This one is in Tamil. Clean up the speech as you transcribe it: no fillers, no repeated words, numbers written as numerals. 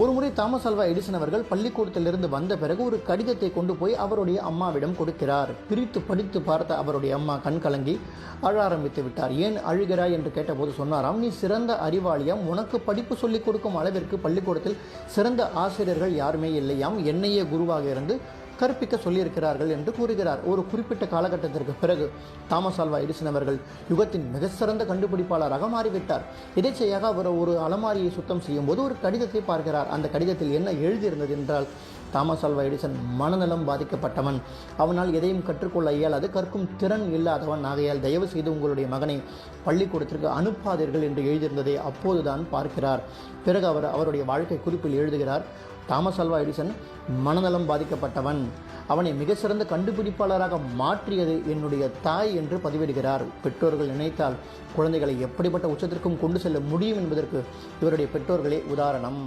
ஒருமுறை தாமஸ் ஆல்வா எடிசன் அவர்கள் பள்ளிக்கூடத்திலிருந்து வந்த பிறகு ஒரு கடிதத்தை கொண்டு போய் அவருடைய அம்மாவிடம் கொடுக்கிறார். பிரித்து படித்து பார்த்த அவருடைய அம்மா கண் கலங்கி அழ ஆரம்பித்து விட்டார். ஏன் அழுகிறாய் என்று கேட்டபோது சொன்னாராம், நீ சிறந்த அறிவாளியாம், உனக்கு படிப்பு சொல்லிக் கொடுக்கும் அளவிற்கு பள்ளிக்கூடத்தில் சிறந்த ஆசிரியர்கள் யாருமே இல்லையாம், என்னையே குருவாக இருந்து கற்பிக்க சொல்லியிருக்கிறார்கள் என்று கூறுகிறார். ஒரு குறிப்பிட்ட காலகட்டத்திற்கு பிறகு தாமஸ் ஆல்வா எடிசன் அவர்கள் யுகத்தின் மிக சிறந்த கண்டுபிடிப்பாளராக மாறிவிட்டார். எதேச்சையாக அவர் ஒரு அலமாரியை சுத்தம் செய்யும் போது ஒரு கடிதத்தை பார்க்கிறார். அந்த கடிதத்தில் என்ன எழுதியிருந்தது என்றால், தாமஸ் ஆல்வா எடிசன் மனநலம் பாதிக்கப்பட்டவன், அவனால் எதையும் கற்றுக்கொள்ள இயலாது, கற்கும் திறன் இல்லாதவன், ஆகையால் தயவு செய்து உங்களுடைய மகனை பள்ளிக்கூடத்திற்கு அனுப்பாதீர்கள் என்று எழுதியிருந்ததை அப்போதுதான் பார்க்கிறார். பிறகு அவருடைய வாழ்க்கை குறிப்பில் எழுதுகிறார், தாமஸ் ஆல்வா எடிசன் மனநலம் பாதிக்கப்பட்டவன், அவனை மிக சிறந்த கண்டுபிடிப்பாளராக மாற்றியது என்னுடைய தாய் என்று பதிவிடுகிறார். பெற்றோர்கள் நினைத்தால் குழந்தைகளை எப்படிப்பட்ட உச்சத்திற்கும் கொண்டு செல்ல முடியும் என்பதற்கு இவருடைய பெற்றோர்களே உதாரணம்.